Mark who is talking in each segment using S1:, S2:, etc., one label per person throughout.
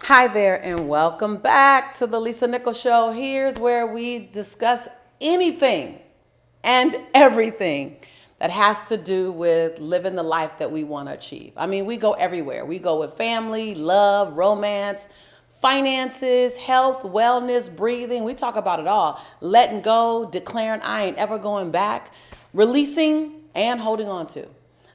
S1: Hi there, and welcome back to the Lisa Nichols Show. Here's where we discuss anything and everything that has to do with living the life that we want to achieve. I mean, we go everywhere. We go with family, love, romance, finances, health, wellness, breathing. We talk about it all. Letting go, declaring I ain't ever going back, releasing, and holding on to.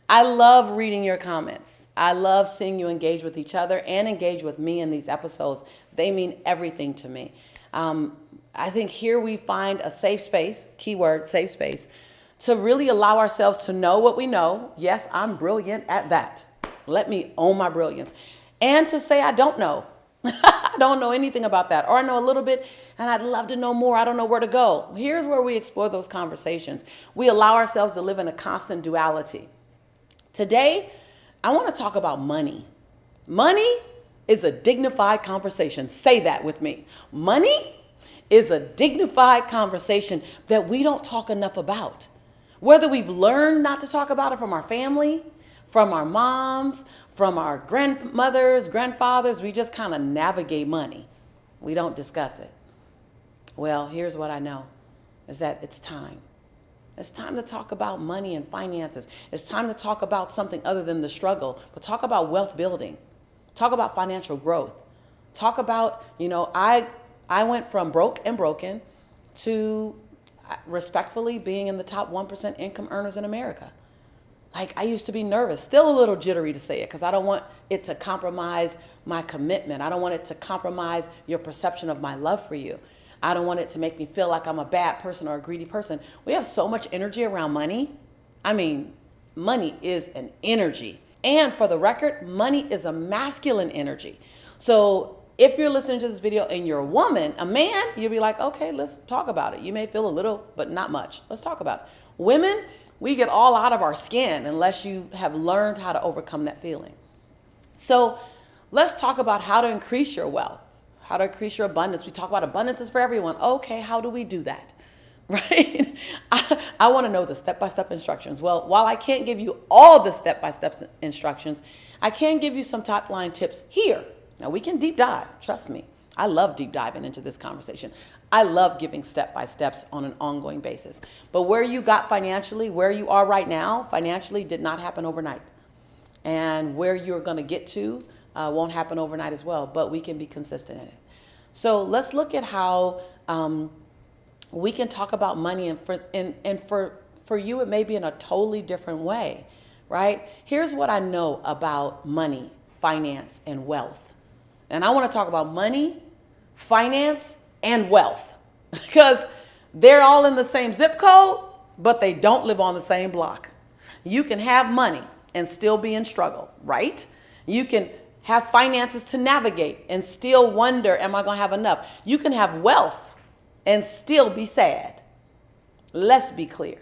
S1: I love reading your comments. I love seeing you engage with each other and engage with me in these episodes. They mean everything to me. I think here we find a safe space, keyword, safe space, to really allow ourselves to know what we know. Yes, I'm brilliant at that. Let me own my brilliance. And to say I don't know. I don't know anything about that. Or I know a little bit and I'd love to know more. I don't know where to go. Here's where we explore those conversations. We allow ourselves to live in a constant duality. Today, I want to talk about money. Money is a dignified conversation. Say that with me. Money is a dignified conversation that we don't talk enough about. Whether we've learned not to talk about it from our family, from our moms, from our grandmothers, grandfathers, we just kind of navigate money. We don't discuss it. Well, here's what I know, is that it's time. It's time to talk about money and finances. It's time to talk about something other than the struggle, but talk about wealth building. Talk about financial growth. Talk about, I went from broke and broken to respectfully being in the top 1% income earners in America. Like, I used to be nervous, still a little jittery to say it, because I don't want it to compromise my commitment. I don't want it to compromise your perception of my love for you. I don't want it to make me feel like I'm a bad person or a greedy person. We have so much energy around money. I mean, money is an energy. And for the record, money is a masculine energy. So if you're listening to this video and you're a woman, a man, you'll be like, okay, let's talk about it. You may feel a little, but not much. Let's talk about it. Women, we get all out of our skin unless you have learned how to overcome that feeling. So let's talk about how to increase your wealth. How to increase your abundance. We talk about abundance is for everyone. Okay, how do we do that? Right? I want to know the step-by-step instructions. Well, while I can't give you all the step-by-step instructions, I can give you some top-line tips here. Now, we can deep dive. Trust me. I love deep diving into this conversation. I love giving step-by-steps on an ongoing basis. But where you got financially, where you are right now, financially did not happen overnight. And where you're going to get to won't happen overnight as well, but we can be consistent in it. So let's look at how we can talk about money, and for you, it may be in a totally different way, right? Here's what I know about money, finance, and wealth. And I want to talk about money, finance, and wealth because they're all in the same zip code, but they don't live on the same block. You can have money and still be in struggle, right? You can have finances to navigate and still wonder, am I going to have enough? You can have wealth and still be sad. Let's be clear.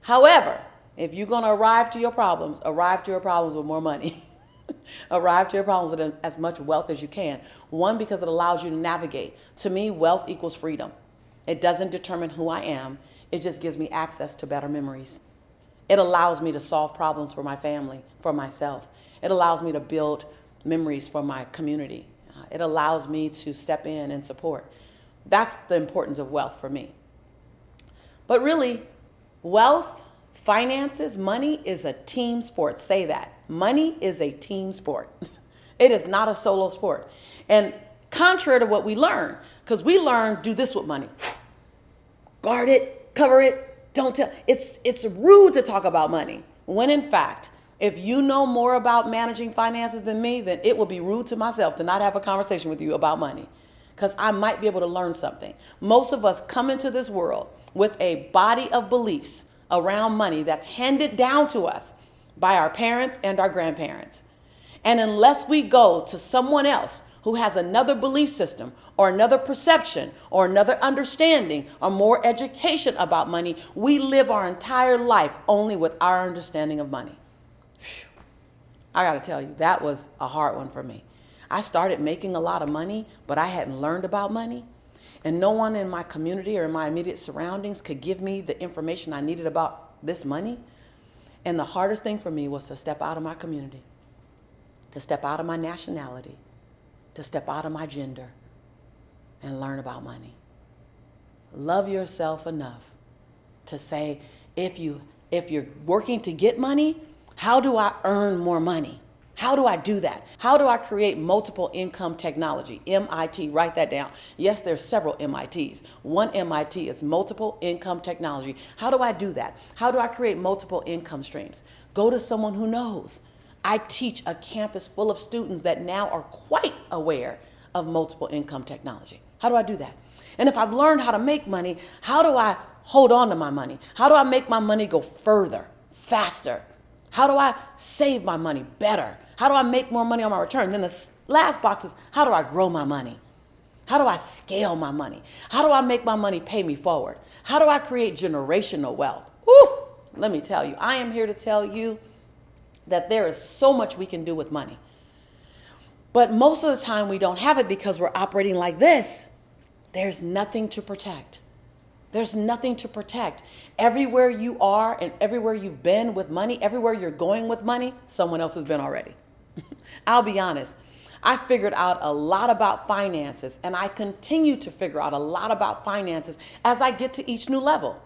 S1: However, if you're going to arrive to your problems with more money. Arrive to your problems with as much wealth as you can. One, because it allows you to navigate. To me, wealth equals freedom. It doesn't determine who I am. It just gives me access to better memories. It allows me to solve problems for my family, for myself. It allows me to build memories for my community. It allows me to step in and support. That's the importance of wealth for me. But really, wealth, finances, money is a team sport. Say that. Money is a team sport. It is not a solo sport. And contrary to what we learn, because we learn do this with money. Guard it, cover it, don't tell. It's rude to talk about money. When in fact, if you know more about managing finances than me, then it will be rude to myself to not have a conversation with you about money, because I might be able to learn something. Most of us come into this world with a body of beliefs around money that's handed down to us by our parents and our grandparents. And unless we go to someone else who has another belief system or another perception or another understanding or more education about money, we live our entire life only with our understanding of money. I got to tell you, that was a hard one for me. I started making a lot of money, but I hadn't learned about money. And no one in my community or in my immediate surroundings could give me the information I needed about this money. And the hardest thing for me was to step out of my community, to step out of my nationality, to step out of my gender and learn about money. Love yourself enough to say, if you're working to get money, how do I earn more money? How do I do that? How do I create multiple income technology? MIT, write that down. Yes, there's several MITs. One MIT is multiple income technology. How do I do that? How do I create multiple income streams? Go to someone who knows. I teach a campus full of students that now are quite aware of multiple income technology. How do I do that? And if I've learned how to make money, how do I hold on to my money? How do I make my money go further, faster? How do I save my money better? How do I make more money on my return? Then the last box is, how do I grow my money? How do I scale my money? How do I make my money pay me forward? How do I create generational wealth? Woo! Let me tell you, I am here to tell you that there is so much we can do with money. But most of the time we don't have it because we're operating like this. There's nothing to protect. There's nothing to protect. Everywhere you are and everywhere you've been with money, everywhere you're going with money, someone else has been already. I'll be honest. I figured out a lot about finances, and I continue to figure out a lot about finances as I get to each new level.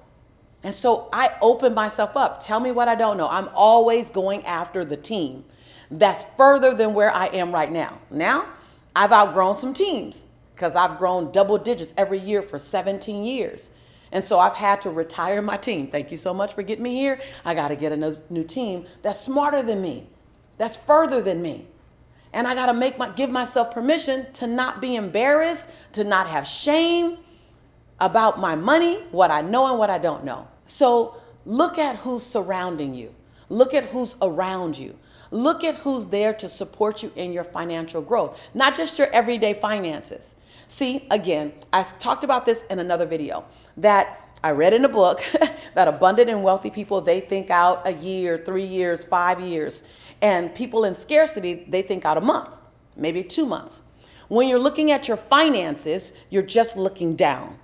S1: And so I open myself up. Tell me what I don't know. I'm always going after the team that's further than where I am right now. Now, I've outgrown some teams because I've grown double digits every year for 17 years. And so I've had to retire my team. Thank you so much for getting me here. I got to get a new team that's smarter than me, that's further than me. And I got to give myself permission to not be embarrassed, to not have shame about my money, what I know and what I don't know. So look at who's surrounding you. Look at who's around you. Look at who's there to support you in your financial growth, not just your everyday finances. See, again, I talked about this in another video that I read in a book that abundant and wealthy people, they think out a year, 3 years, 5 years. And people in scarcity, they think out a month, maybe 2 months. When you're looking at your finances, you're just looking down.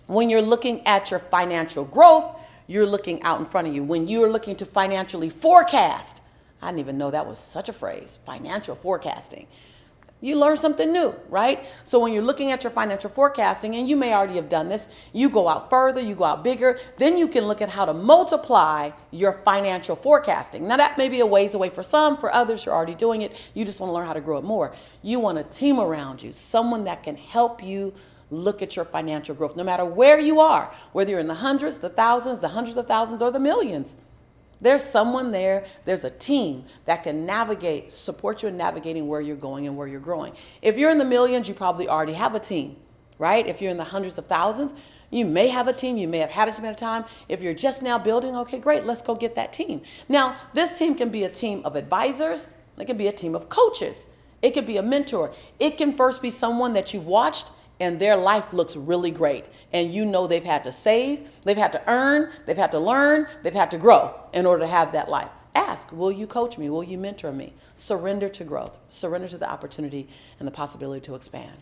S1: When you're looking at your financial growth, you're looking out in front of you. When you're looking to financially forecast, I didn't even know that was such a phrase, financial forecasting. You learn something new, right? So when you're looking at your financial forecasting, and you may already have done this, you go out further, you go out bigger, then you can look at how to multiply your financial forecasting. Now that may be a ways away for some, for others, you're already doing it. You just want to learn how to grow it more. You want a team around you, someone that can help you look at your financial growth, no matter where you are, whether you're in the hundreds, the thousands, the hundreds of thousands, or the millions. There's someone there, there's a team that can navigate, support you in navigating where you're going and where you're growing. If you're in the millions, you probably already have a team, right? If you're in the hundreds of thousands, you may have a team, you may have had a team at a time. If you're just now building, okay, great, let's go get that team. Now, this team can be a team of advisors, it can be a team of coaches, it could be a mentor. It can first be someone that you've watched and their life looks really great. And you know they've had to save, they've had to earn, they've had to learn, they've had to grow in order to have that life. Ask, will you coach me? Will you mentor me? Surrender to growth. Surrender to the opportunity and the possibility to expand.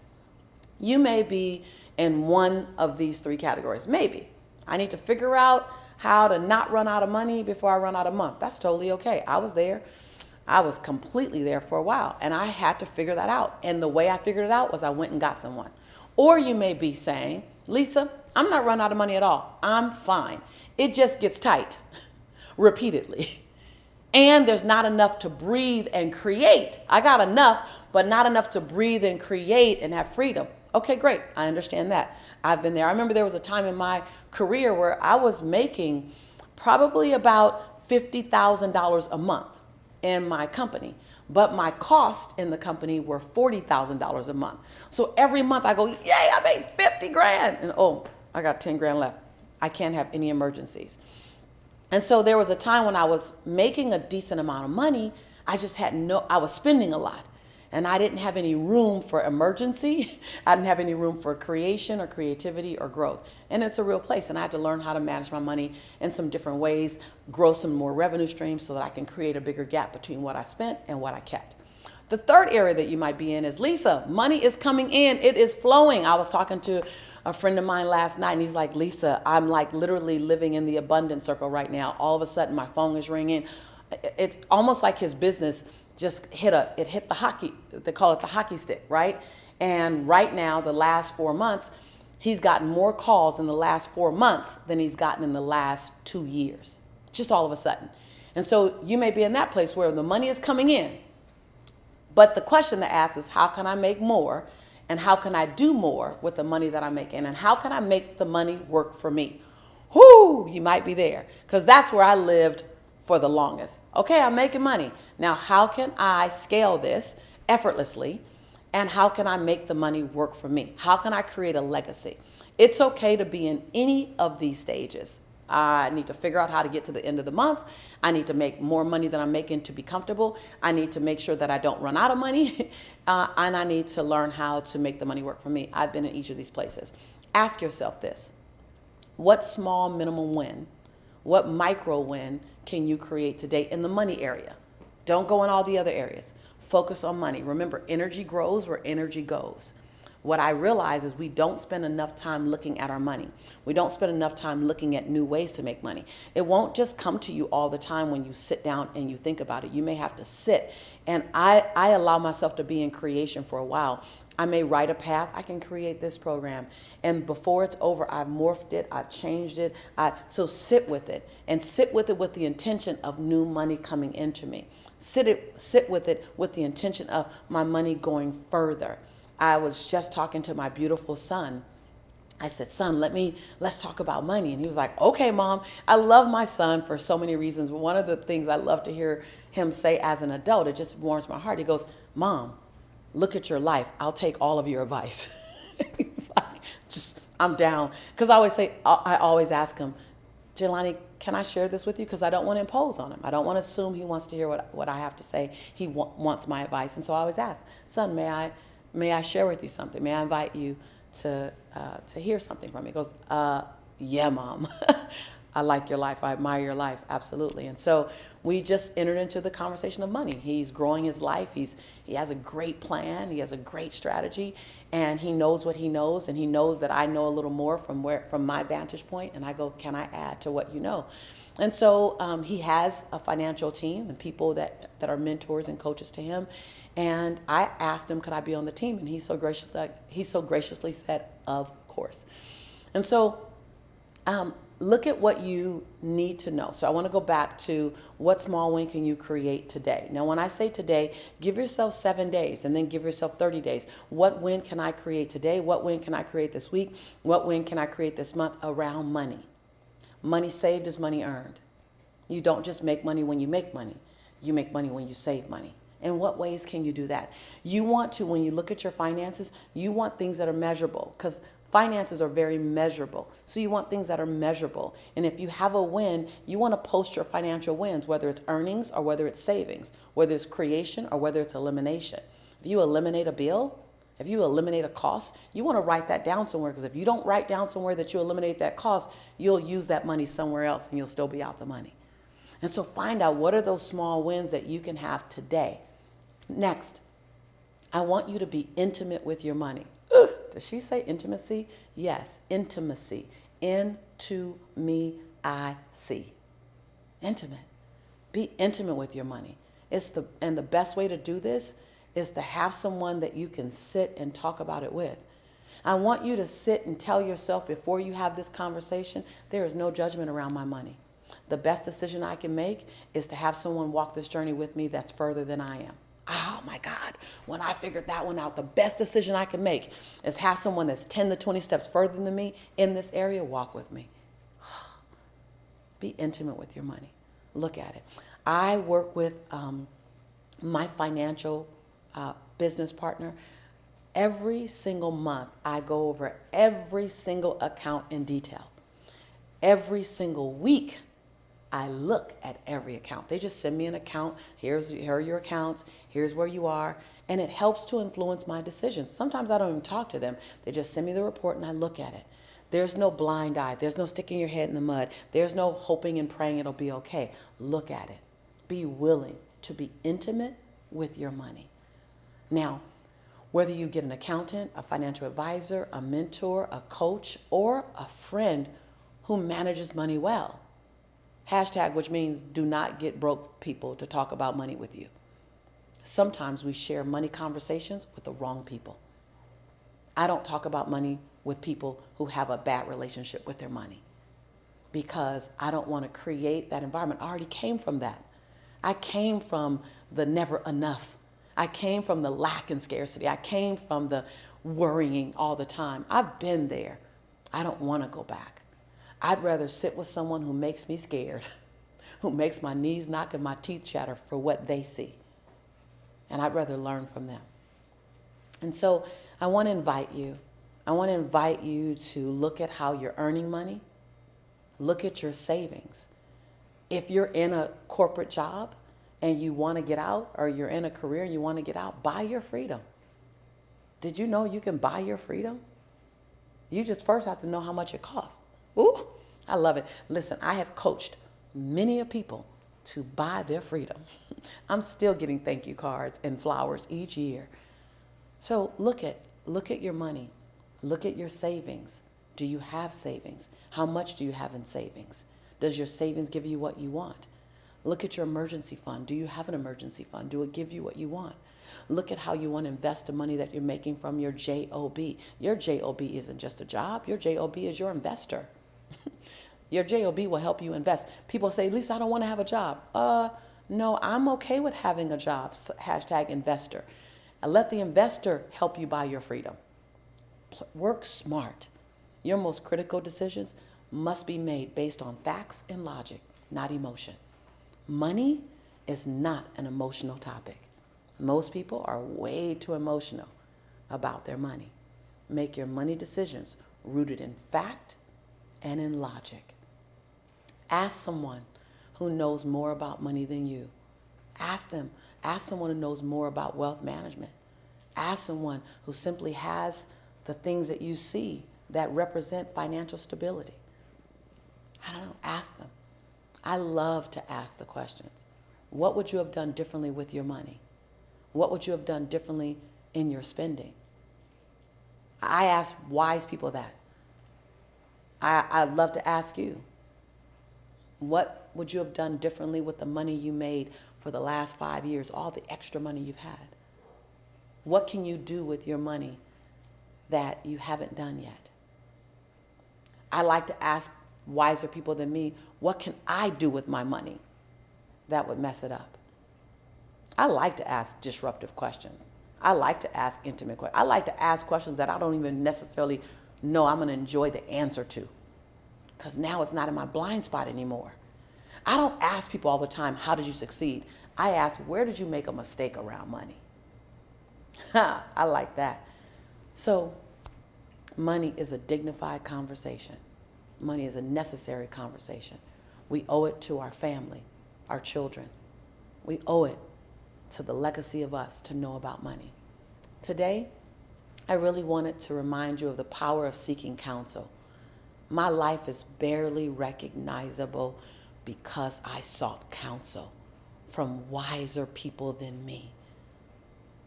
S1: You may be in one of these 3 categories. Maybe. I need to figure out how to not run out of money before I run out of month. That's totally okay. I was there. I was completely there for a while, and I had to figure that out. And the way I figured it out was I went and got someone. Or you may be saying, Lisa, I'm not running out of money at all. I'm fine. It just gets tight repeatedly. And there's not enough to breathe and create. I got enough, but not enough to breathe and create and have freedom. Okay, great. I understand that. I've been there. I remember there was a time in my career where I was making probably about $50,000 a month in my company. But my cost in the company were $40,000 a month. So every month I go, yay, I made 50 grand. And oh, I got 10 grand left. I can't have any emergencies. And so there was a time when I was making a decent amount of money. I was spending a lot. And I didn't have any room for emergency. I didn't have any room for creation or creativity or growth. And it's a real place. And I had to learn how to manage my money in some different ways, grow some more revenue streams so that I can create a bigger gap between what I spent and what I kept. The third area that you might be in is, Lisa, money is coming in. It is flowing. I was talking to a friend of mine last night, and he's like, Lisa, I'm like literally living in the abundance circle right now. All of a sudden, my phone is ringing. It's almost like his business just hit the hockey, they call it the hockey stick, right? And right now, the last 4 months, he's gotten more calls in the last 4 months than he's gotten in the last 2 years, just all of a sudden. And so you may be in that place where the money is coming in, but the question to ask is, how can I make more? And how can I do more with the money that I'm making? And how can I make the money work for me? Whoo, you might be there, because that's where I lived for the longest. Okay, I'm making money. Now, how can I scale this effortlessly? And how can I make the money work for me? How can I create a legacy? It's okay to be in any of these stages. I need to figure out how to get to the end of the month. I need to make more money than I'm making to be comfortable. I need to make sure that I don't run out of money. And I need to learn how to make the money work for me. I've been in each of these places. Ask yourself this. What small minimum win, what micro win can you create today in the money area? Don't go in all the other areas. Focus on money. Remember, energy grows where energy goes. What I realize is we don't spend enough time looking at our money. We don't spend enough time looking at new ways to make money. It won't just come to you all the time when you sit down and you think about it. You may have to sit. And I allow myself to be in creation for a while. I may write a path. I can create this program. And before it's over, I've morphed it. I've changed it. So sit with it, and sit with it with the intention of new money coming into me. Sit with it with the intention of my money going further. I was just talking to my beautiful son. I said, son, let's talk about money. And he was like, okay, mom. I love my son for so many reasons. But one of the things I love to hear him say as an adult, it just warms my heart. He goes, Mom, look at your life. I'll take all of your advice. He's like, I'm down. Because I always ask him, Jelani, can I share this with you? Because I don't want to impose on him. I don't want to assume he wants to hear what I have to say. He wants my advice. And so I always ask, son, may I share with you something? May I invite you to hear something from me? He goes, yeah, Mom. I like your life. I admire your life. Absolutely. And so we just entered into the conversation of money. He's growing his life. He has a great plan. He has a great strategy, and he knows what he knows, and he knows that I know a little more from my vantage point. And I go, can I add to what you know? And so he has a financial team and people that are mentors and coaches to him. And I asked him, could I be on the team? And he so graciously said, of course. And so look at what you need to know. So I want to go back to what small win can you create today? Now, when I say today, give yourself 7 days and then give yourself 30 days. What win can I create today? What win can I create this week? What win can I create this month around money? Money saved is money earned. You don't just make money when you make money. You make money when you save money. In what ways can you do that? You want to, when you look at your finances, you want things that are measurable, because finances are very measurable. So you want things that are measurable. And if you have a win, you want to post your financial wins, whether it's earnings or whether it's savings, whether it's creation or whether it's elimination. If you eliminate a bill, if you eliminate a cost, you want to write that down somewhere, because if you don't write down somewhere that you eliminate that cost, you'll use that money somewhere else and you'll still be out the money. And so find out, what are those small wins that you can have today. Next, I want you to be intimate with your money. Does she say intimacy? Yes, intimacy. N-to-me-I-C. Intimate. Be intimate with your money. And the best way to do this is to have someone that you can sit and talk about it with. I want you to sit and tell yourself, before you have this conversation, there is no judgment around my money. The best decision I can make is to have someone walk this journey with me that's further than I am. Oh my God, when I figured that one out, the best decision I can make is have someone that's 10 to 20 steps further than me in this area walk with me. Be intimate with your money. Look at it. I work with my financial business partner. Every single month, I go over every single account in detail. Every single week, I look at every account. They just send me an account. Here are your accounts. Here's where you are. And it helps to influence my decisions. Sometimes I don't even talk to them. They just send me the report and I look at it. There's no blind eye. There's no sticking your head in the mud. There's no hoping and praying it'll be okay. Look at it. Be willing to be intimate with your money. Now, whether you get an accountant, a financial advisor, a mentor, a coach, or a friend who manages money well, #, which means do not get broke people to talk about money with you. sometimes we share money conversations with the wrong people. I don't talk about money with people who have a bad relationship with their money because I don't want to create that environment. I already came from that. I came from the never enough. I came from the lack and scarcity. I came from the worrying all the time. I've been there. I don't want to go back. I'd rather sit with someone who makes me scared, who makes my knees knock and my teeth chatter for what they see. And I'd rather learn from them. And so I want to invite you. I want to invite you to look at how you're earning money. Look at your savings. If you're in a corporate job and you want to get out, or you're in a career and you want to get out, buy your freedom. Did you know you can buy your freedom? You just first have to know how much it costs. Ooh, I love it. Listen, I have coached many people to buy their freedom. I'm still getting thank you cards and flowers each year. So look at your money. Look at your savings. Do you have savings? How much do you have in savings? Does your savings give you what you want? Look at your emergency fund. Do you have an emergency fund? Do it give you what you want? Look at how you want to invest the money that you're making from your JOB. Your JOB isn't just a job. Your JOB is your investor. Your JOB will help you invest. People say, Lisa, I don't want to have a job. No, I'm okay with having a job. Hashtag investor. Let the investor help you buy your freedom. Work smart. Your most critical decisions must be made based on facts and logic, not emotion. Money is not an emotional topic. Most people are way too emotional about their money. Make your money decisions rooted in fact and in logic. Ask someone who knows more about money than you. Ask them. Ask someone who knows more about wealth management. Ask someone who simply has the things that you see that represent financial stability. I don't know. Ask them. I love to ask the questions. What would you have done differently with your money? What would you have done differently in your spending? I ask wise people that. I'd love to ask you, what would you have done differently with the money you made for the last 5 years, all the extra money you've had? What can you do with your money that you haven't done yet? I like to ask wiser people than me, what can I do with my money that would mess it up? I like to ask disruptive questions. I like to ask intimate questions. I like to ask questions that I don't even necessarily know I'm going to enjoy the answer to, because now it's not in my blind spot anymore. I don't ask people all the time, how did you succeed? I ask, where did you make a mistake around money? I like that. So money is a dignified conversation. Money is a necessary conversation. We owe it to our family, our children. We owe it to the legacy of us to know about money. Today, I really wanted to remind you of the power of seeking counsel. My life is barely recognizable because I sought counsel from wiser people than me.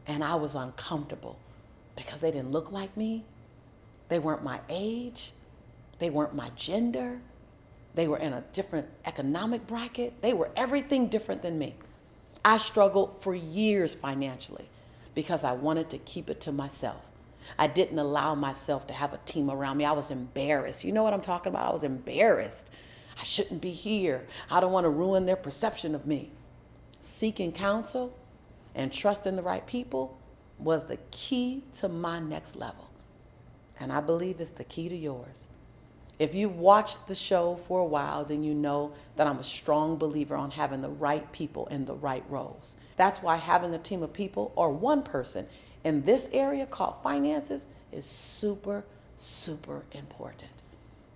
S1: And I was uncomfortable because they didn't look like me. They weren't my age. They weren't my gender. They were in a different economic bracket. They were everything different than me. I struggled for years financially because I wanted to keep it to myself. I didn't allow myself to have a team around me. I was embarrassed. You know what I'm talking about? I was embarrassed. I shouldn't be here. I don't want to ruin their perception of me. Seeking counsel and trusting the right people was the key to my next level. And I believe it's the key to yours. If you've watched the show for a while, then you know that I'm a strong believer on having the right people in the right roles. That's why having a team of people or one person in this area called finances is super, super important.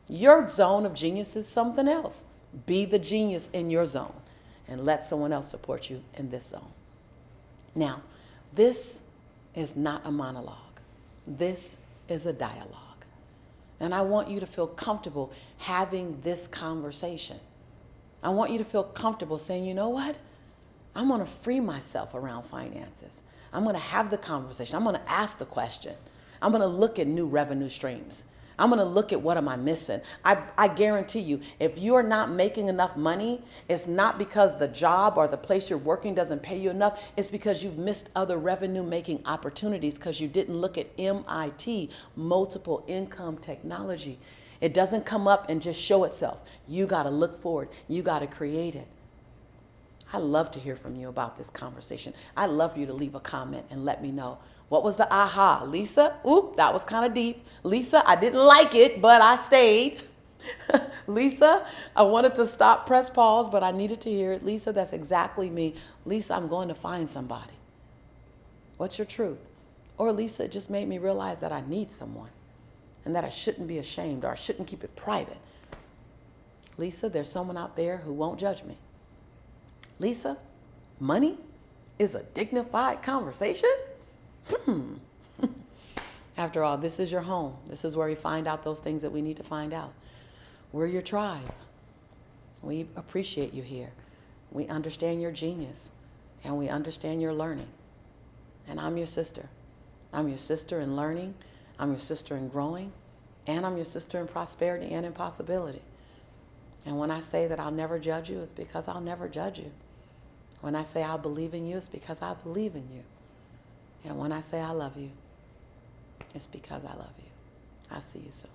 S1: Your zone of genius is something else. Be the genius in your zone and let someone else support you in this zone. Now, this is not a monologue. This is a dialogue. And I want you to feel comfortable having this conversation. I want you to feel comfortable saying, you know what? I'm going to free myself around finances. I'm going to have the conversation. I'm going to ask the question. I'm going to look at new revenue streams. I'm going to look at what am I missing. I guarantee you, if you're not making enough money, it's not because the job or the place you're working doesn't pay you enough. It's because you've missed other revenue making opportunities because you didn't look at MIT, multiple income technology. It doesn't come up and just show itself. You got to look for it. You got to create it. I love to hear from you about this conversation. I'd love for you to leave a comment and let me know. What was the aha? Lisa, oop, that was kind of deep. Lisa, I didn't like it, but I stayed. Lisa, I wanted to stop, press pause, but I needed to hear it. Lisa, that's exactly me. Lisa, I'm going to find somebody. What's your truth? Or Lisa, it just made me realize that I need someone and that I shouldn't be ashamed or I shouldn't keep it private. Lisa, there's someone out there who won't judge me. Lisa, money is a dignified conversation? After all, this is your home. This is where we find out those things that we need to find out. We're your tribe. We appreciate you here. We understand your genius and we understand your learning. And I'm your sister. I'm your sister in learning. I'm your sister in growing. And I'm your sister in prosperity and in possibility. And when I say that I'll never judge you, it's because I'll never judge you. When I say I'll believe in you, it's because I believe in you. And when I say I love you, it's because I love you. I'll see you soon.